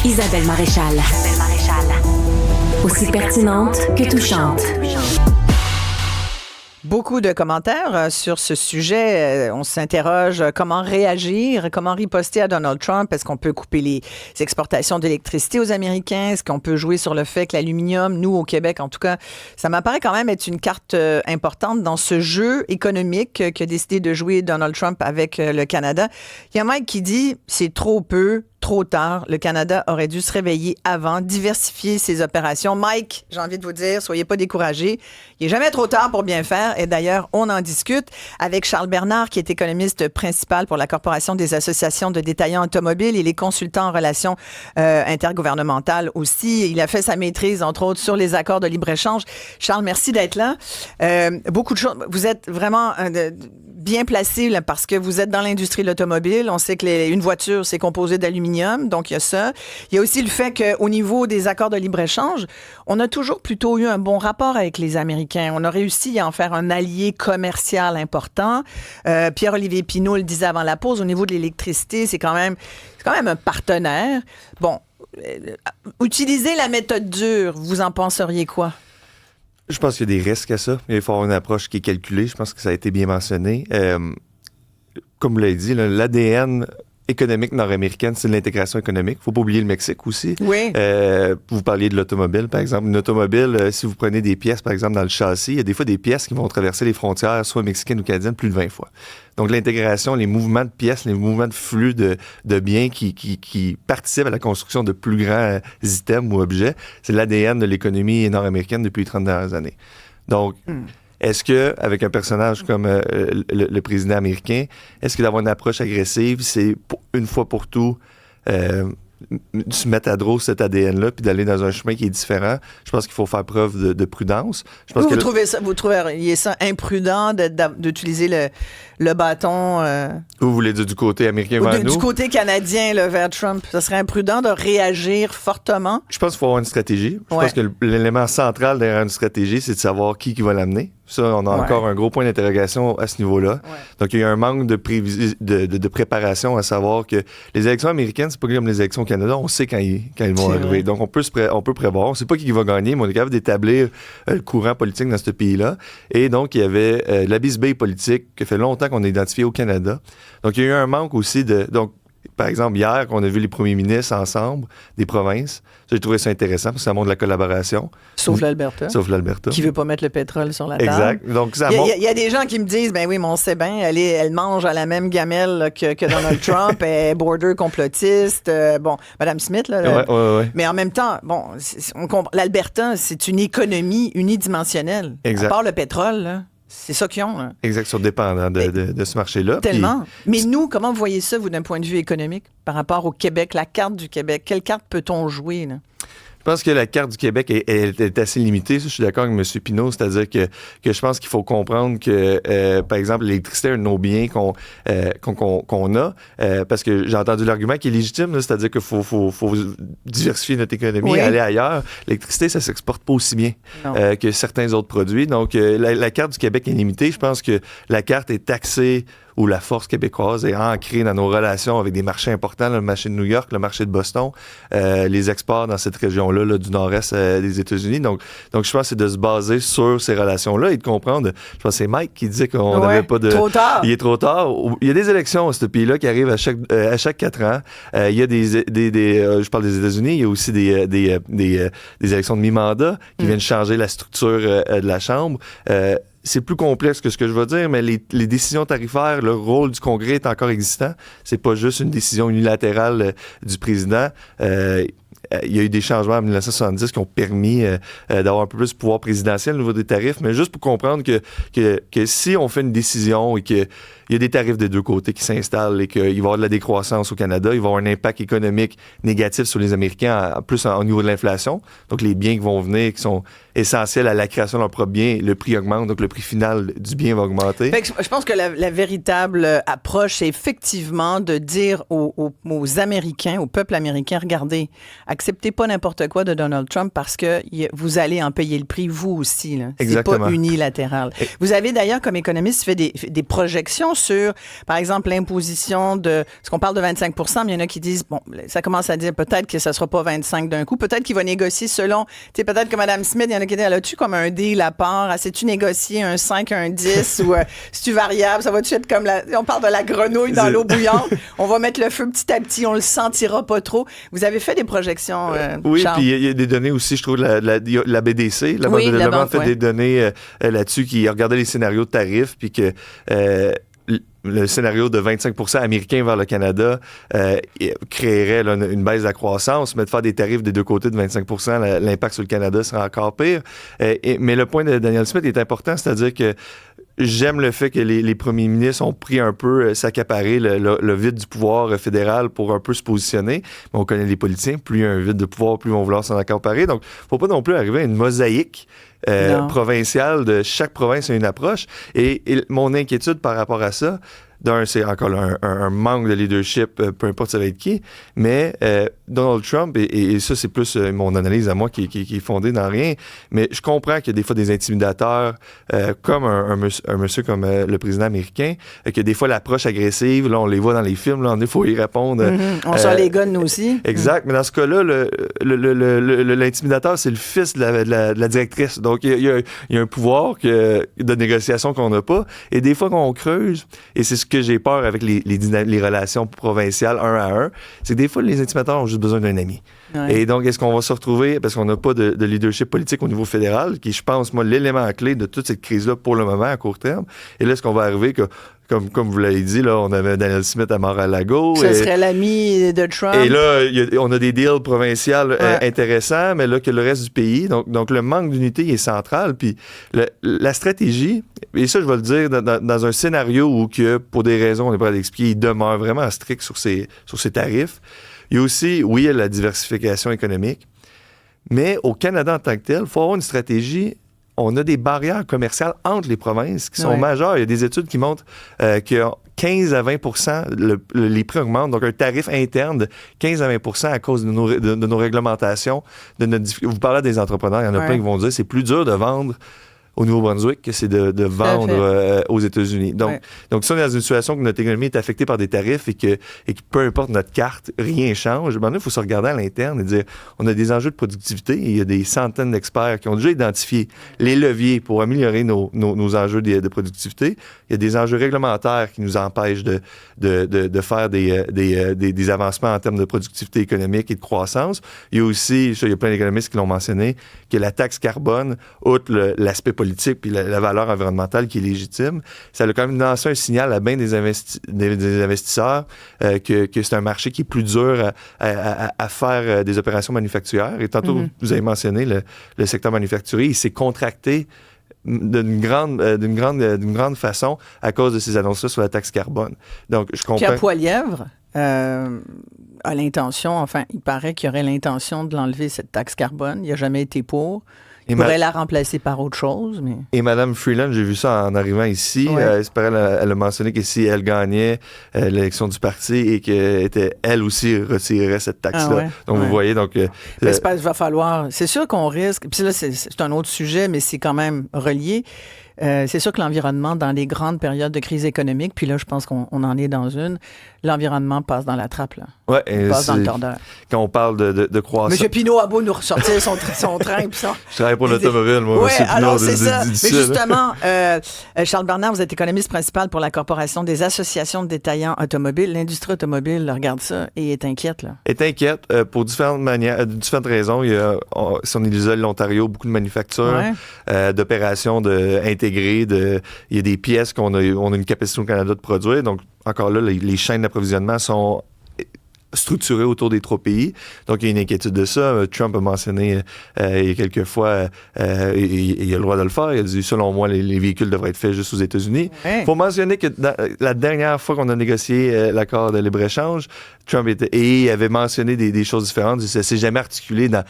Isabelle Maréchal. Aussi pertinente que touchante. Beaucoup de commentaires sur ce sujet. On s'interroge comment réagir, comment riposter à Donald Trump. Est-ce qu'on peut couper les exportations d'électricité aux Américains? Est-ce qu'on peut jouer sur le fait que l'aluminium, nous, au Québec, en tout cas, ça m'apparaît quand même être une carte importante dans ce jeu économique qu'a décidé de jouer Donald Trump avec le Canada. Il y a Mike qui dit c'est trop peu, trop tard. Le Canada aurait dû se réveiller avant, diversifier ses opérations. Mike, j'ai envie de vous dire, soyez pas découragés. Il n'est jamais trop tard pour bien faire. Et d'ailleurs, on en discute avec Charles Bernard, qui est économiste principal pour la Corporation des associations de détaillants automobiles. Il est consultant en relations intergouvernementales aussi. Il a fait sa maîtrise, entre autres, sur les accords de libre-échange. Charles, merci d'être là. Beaucoup de choses. Vous êtes vraiment bien placé là, parce que vous êtes dans l'industrie de l'automobile. On sait que une voiture, c'est composé d'aluminium, donc il y a ça. Il y a aussi le fait qu'au niveau des accords de libre-échange, on a toujours plutôt eu un bon rapport avec les Américains. On a réussi à en faire un allié commercial important. Pierre-Olivier Pinault le disait avant la pause, au niveau de l'électricité, c'est quand même un partenaire. Bon, utiliser la méthode dure, vous en penseriez quoi? Je pense qu'il y a des risques à ça. Il faut avoir une approche qui est calculée. Je pense que ça a été bien mentionné. Comme vous l'avez dit, l'ADN économique nord-américaine, c'est l'intégration économique. Il ne faut pas oublier le Mexique aussi. Oui. Vous parliez de l'automobile, par exemple. Une automobile, si vous prenez des pièces, par exemple, dans le châssis, il y a des fois des pièces qui vont traverser les frontières, soit mexicaines ou canadiennes, plus de 20 fois. Donc, l'intégration, les mouvements de pièces, les mouvements de flux de biens qui participent à la construction de plus grands items ou objets, c'est l'ADN de l'économie nord-américaine depuis les 30 dernières années. Donc, est-ce que, avec un personnage comme le président américain, est-ce que d'avoir une approche agressive, c'est une fois pour tout se mettre à dos cet ADN-là puis d'aller dans un chemin qui est différent? Je pense qu'il faut faire preuve de prudence. Je pense vous trouvez ça imprudent d'utiliser le bâton? Vous voulez dire du côté américain vers nous? Du côté canadien là, vers Trump. Ça serait imprudent de réagir fortement? Je pense qu'il faut avoir une stratégie. Je pense que l'élément central derrière une stratégie, c'est de savoir qui va l'amener. Ça, on a encore un gros point d'interrogation à ce niveau-là. Ouais. Donc, il y a un manque de préparation à savoir que les élections américaines, c'est pas comme les élections au Canada. On sait quand ils vont arriver. Vrai. Donc, on peut prévoir. On sait pas qui va gagner, mais on est capable d'établir le courant politique dans ce pays-là. Et donc, il y avait la bisbille politique qui fait longtemps qu'on a identifié au Canada. Donc, il y a eu un manque aussi Donc, par exemple, hier, qu'on a vu les premiers ministres ensemble des provinces, j'ai trouvé ça intéressant parce que ça montre la collaboration. Sauf l'Alberta. Qui veut pas mettre le pétrole sur la table. Exact. Donc, il y a des gens qui me disent, ben oui, mais on sait bien, elle mange à la même gamelle là, que Donald Trump, elle est border complotiste. Mme Smith, là. Ouais. Mais en même temps, l'Alberta, c'est une économie unidimensionnelle. Exact. À part le pétrole, là. C'est ça qu'ils ont. Là. Exact, sont dépendants de ce marché-là. Tellement. Mais nous, comment vous voyez ça, vous, d'un point de vue économique, par rapport au Québec, la carte du Québec? Quelle carte peut-on jouer, là? Je pense que la carte du Québec est assez limitée. Ça, je suis d'accord avec M. Pinault, c'est-à-dire que je pense qu'il faut comprendre que, par exemple, l'électricité est un de nos biens qu'on a, parce que j'ai entendu l'argument qui est légitime, là, c'est-à-dire qu'il faut diversifier notre économie, aller ailleurs. L'électricité, ça s'exporte pas aussi bien que certains autres produits. Donc, la carte du Québec est limitée. Je pense que la carte est taxée où la force québécoise est ancrée dans nos relations avec des marchés importants, le marché de New York, le marché de Boston, les exports dans cette région-là là, du nord-est des États-Unis. Donc, je pense que c'est de se baser sur ces relations-là et de comprendre. Je pense que c'est Mike qui disait qu'on n'avait pas de... Trop tard. Il est trop tard. Il y a des élections à ce pays-là qui arrivent à chaque 4 ans. Il y a je parle des États-Unis, il y a aussi des élections de mi-mandat qui viennent changer la structure de la Chambre. C'est plus complexe que ce que je vais dire, mais les décisions tarifaires, le rôle du Congrès est encore existant. C'est pas juste une décision unilatérale du président. Il y a eu des changements en 1970 qui ont permis d'avoir un peu plus de pouvoir présidentiel au niveau des tarifs, mais juste pour comprendre que si on fait une décision et qu'il y a des tarifs des deux côtés qui s'installent et qu'il va y avoir de la décroissance au Canada, il va y avoir un impact économique négatif sur les Américains, plus au niveau de l'inflation. Donc, les biens qui vont venir, qui sont essentiels à la création de leur propre bien, le prix augmente, donc le prix final du bien va augmenter. Fait que je pense que la véritable approche, c'est effectivement de dire aux Américains, au peuple américain, regardez, acceptez pas n'importe quoi de Donald Trump parce que vous allez en payer le prix, vous aussi. Là. Exactement. C'est pas unilatéral. Vous avez d'ailleurs, comme économiste, fait des projections sur, par exemple, l'imposition de... Parce qu'on parle de 25 % mais il y en a qui disent, bon, ça commence à dire peut-être que ça sera pas 25 d'un coup. Peut-être qu'il va négocier selon... Tu sais, peut-être que Mme Smith, il y en a qui disent, elle a-tu comme un deal à part? Sais-tu négocier un 5, un 10 ou c'est-tu variable? Ça va-tu être comme on parle de la grenouille dans l'eau bouillante. On va mettre le feu petit à petit, on le sentira pas trop. Vous avez fait des projections, oui, Charles? puis il y a des données aussi, je trouve, la BDC, la Banque de développement, a fait des données là-dessus qui regardaient les scénarios de tarifs, puis que le scénario de 25 % américain vers le Canada créerait là, une baisse de la croissance, mais de faire des tarifs des deux côtés de 25 % l'impact sur le Canada serait encore pire. Mais le point de Daniel Smith est important, c'est-à-dire que j'aime le fait que les premiers ministres ont pris un peu s'accaparer le vide du pouvoir fédéral pour un peu se positionner. Mais on connaît les politiciens, plus il y a un vide de pouvoir, plus ils vont vouloir s'en accaparer. Donc, faut pas non plus arriver à une mosaïque provinciale de chaque province a une approche. Et mon inquiétude par rapport à ça, d'un, c'est encore un manque de leadership, peu importe ça va être qui, mais Donald Trump, et ça c'est plus mon analyse à moi qui est fondée dans rien, mais je comprends qu'il y a des fois des intimidateurs, comme un monsieur comme le président américain, que des fois l'approche agressive, là on les voit dans les films, là il faut y répondre. On sort les guns nous aussi. Exact, mais dans ce cas-là, l'intimidateur c'est le fils de la directrice, donc il y a un pouvoir de négociation qu'on n'a pas, et des fois qu'on creuse, et c'est ce que j'ai peur avec les relations provinciales un à un, c'est que des fois, les intimidateurs ont juste besoin d'un ami. Ouais. Et donc, est-ce qu'on va se retrouver, parce qu'on n'a pas de leadership politique au niveau fédéral, qui, je pense, moi, l'élément clé de toute cette crise-là pour le moment, à court terme, et là, est-ce qu'on va arriver que comme vous l'avez dit, là, on avait Daniel Smith à Mar-a-Lago. Ça serait l'ami de Trump. Et là, on a des deals provinciaux intéressants, mais là, que le reste du pays. Donc le manque d'unité est central. Puis la stratégie, et ça, je vais le dire, dans un scénario où, pour des raisons, on n'est pas à l'expliquer, il demeure vraiment strict sur ses tarifs. Il y a aussi, oui, la diversification économique. Mais au Canada en tant que tel, il faut avoir une stratégie. On a des barrières commerciales entre les provinces qui sont majeures. Il y a des études qui montrent que 15 à 20 % les prix augmentent. Donc, un tarif interne de 15 à 20 % à cause de nos réglementations. Vous parlez des entrepreneurs, il y en a plein qui vont dire que c'est plus dur de vendre au Nouveau-Brunswick que c'est de vendre aux États-Unis. Donc, si on est dans une situation que notre économie est affectée par des tarifs et que peu importe notre carte, rien change, ben là, il faut se regarder à l'interne et dire on a des enjeux de productivité et il y a des centaines d'experts qui ont déjà identifié les leviers pour améliorer nos enjeux de productivité. Il y a des enjeux réglementaires qui nous empêchent de faire des avancements en termes de productivité économique et de croissance. Il y a aussi, il y a plein d'économistes qui l'ont mentionné, que la taxe carbone, outre l'aspect politique puis la valeur environnementale qui est légitime, ça a quand même lancé un signal à bien des investisseurs que c'est un marché qui est plus dur à faire des opérations manufacturières. Et tantôt, vous avez mentionné le secteur manufacturier, il s'est contracté d'une grande façon à cause de ces annonces-là sur la taxe carbone. Donc, je comprends. Pierre Poilievre a l'intention, enfin, il paraît qu'il aurait l'intention de l'enlever, cette taxe carbone. Il n'a jamais été pour. Il pourrait la remplacer par autre chose. Mais... Et Mme Freeland, j'ai vu ça en arrivant ici. Elle a mentionné que si elle gagnait l'élection du parti et qu'elle aussi retirerait cette taxe-là. Donc, vous voyez, donc... il va falloir... C'est sûr qu'on risque... Puis là, c'est un autre sujet, mais c'est quand même relié. C'est sûr que l'environnement, dans les grandes périodes de crise économique, puis là, je pense qu'on en est dans une, l'environnement passe dans la trappe, là. Ouais, il passe dans le tordeur. Quand on parle de croissance... M. Pinault a beau nous ressortir son train. Puis ça. Je travaille pour l'automobile, moi. Oui, alors c'est ça. Mais justement, Charles Bernard, vous êtes économiste principal pour la Corporation des associations de détaillants automobiles. L'industrie automobile regarde ça et est inquiète, là. Est inquiète pour différentes raisons. Il y a, si on isole l'Ontario, beaucoup de manufactures, d'opérations intégrées. Il y a des pièces on a une capacité au Canada de produire. Donc, encore là, les chaînes d'approvisionnement sont structurées autour des trois pays. Donc, il y a une inquiétude de ça. Trump a mentionné il y a quelques fois, il a le droit de le faire, il a dit, selon moi, les véhicules devraient être faits juste aux États-Unis. Il faut mentionner que la dernière fois qu'on a négocié l'accord de libre-échange, Trump avait mentionné des choses différentes. Ça s'est jamais articulé dans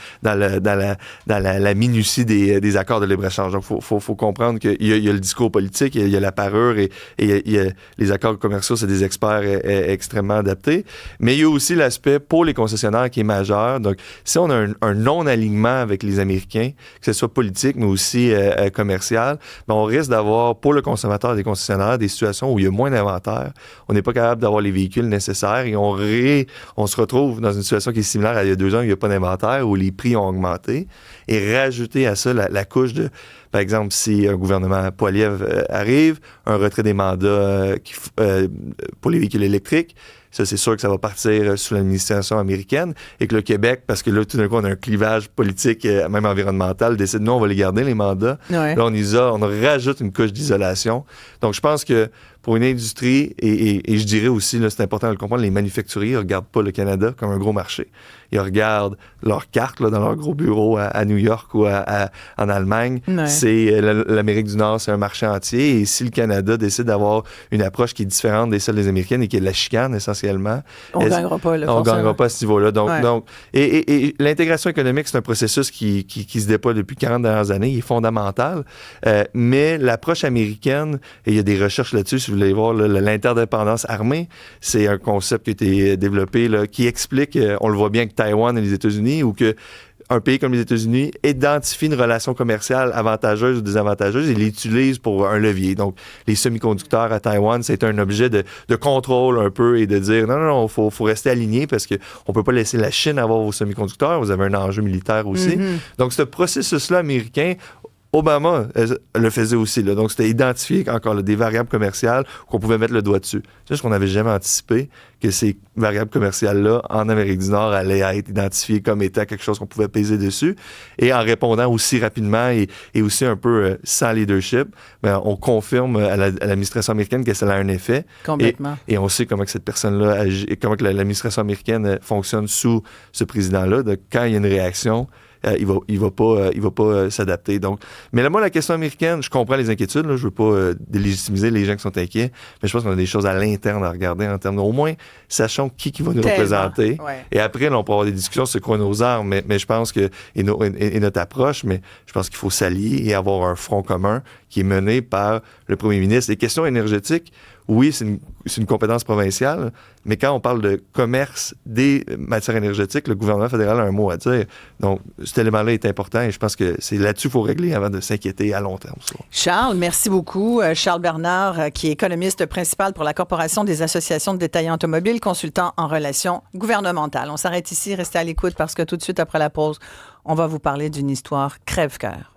la minutie des accords de libre-échange. Donc, faut comprendre qu'il y a le discours politique, il y a la parure et il y a les accords commerciaux, c'est des experts extrêmement adaptés. Mais il y a aussi l'aspect pour les concessionnaires qui est majeur. Donc, si on a un non-alignement avec les Américains, que ce soit politique, mais aussi commercial, ben on risque d'avoir, pour le consommateur des concessionnaires, des situations où il y a moins d'inventaire. On n'est pas capable d'avoir les véhicules nécessaires et on se retrouve dans une situation qui est similaire à il y a 2 ans où il n'y a pas d'inventaire, où les prix ont augmenté. Et rajouter à ça la couche de, par exemple, si un gouvernement Poilievre arrive, un retrait des mandats pour les véhicules électriques, ça, c'est sûr que ça va partir sous l'administration américaine et que le Québec, parce que là, tout d'un coup, on a un clivage politique, même environnemental, décide, non, on va les garder, les mandats. Ouais. Là, on rajoute une couche d'isolation. Donc, je pense que pour une industrie, et je dirais aussi, là, c'est important de le comprendre, les manufacturiers ne regardent pas le Canada comme un gros marché. Ils regardent leur carte là, dans leur gros bureau à New York ou en Allemagne. Ouais. C'est l'Amérique du Nord, c'est un marché entier. Et si le Canada décide d'avoir une approche qui est différente des celles des Américaines et qui est de la chicane essentiellement, on ne gagnera pas. Là, on ne gagnera pas à ce niveau-là. Donc, ouais. et l'intégration économique, c'est un processus qui se déploie depuis 40 dernières années. Il est fondamental. Mais l'approche américaine, et il y a des recherches là-dessus, si vous voulez voir, là, l'interdépendance armée, c'est un concept qui a été développé, là, qui explique, on le voit bien avec Taïwan et les États-Unis, ou que un pays comme les États-Unis identifie une relation commerciale avantageuse ou désavantageuse et l'utilise pour un levier. Donc, les semi-conducteurs à Taïwan, c'est un objet de contrôle un peu et de dire non, faut rester aligné parce qu'on peut pas laisser la Chine avoir vos semi-conducteurs. Vous avez un enjeu militaire aussi. Mm-hmm. Donc, ce processus-là américain, Obama le faisait aussi. Là. Donc, c'était identifié encore là, des variables commerciales qu'on pouvait mettre le doigt dessus. C'est juste qu'on n'avait jamais anticipé que ces variables commerciales-là, en Amérique du Nord, allaient être identifiées comme étant quelque chose qu'on pouvait peser dessus. Et en répondant aussi rapidement et aussi un peu sans leadership, ben, on confirme à l'administration américaine que ça a un effet. Complètement. Et on sait comment que cette personne-là agit, et comment que l'administration américaine fonctionne sous ce président-là. Donc, quand il y a une réaction, il va pas s'adapter. Donc, mais là, moi, la question américaine, je comprends les inquiétudes. Là, je veux pas délégitimiser les gens qui sont inquiets, mais je pense qu'on a des choses à l'interne à regarder en termes au moins sachons qui va nous représenter. Ouais. Et après, là, on peut avoir des discussions sur quoi nos armes, mais je pense que et notre approche, mais je pense qu'il faut s'allier et avoir un front commun qui est mené par le premier ministre. Les questions énergétiques, oui, c'est une compétence provinciale, mais quand on parle de commerce des matières énergétiques, le gouvernement fédéral a un mot à dire. Donc, cet élément-là est important et je pense que c'est là-dessus qu'il faut régler avant de s'inquiéter à long terme. Charles, merci beaucoup. Charles Bernard, qui est économiste principal pour la Corporation des associations de détaillants automobiles, consultant en relations gouvernementales. On s'arrête ici, restez à l'écoute parce que tout de suite après la pause, on va vous parler d'une histoire crève-cœur.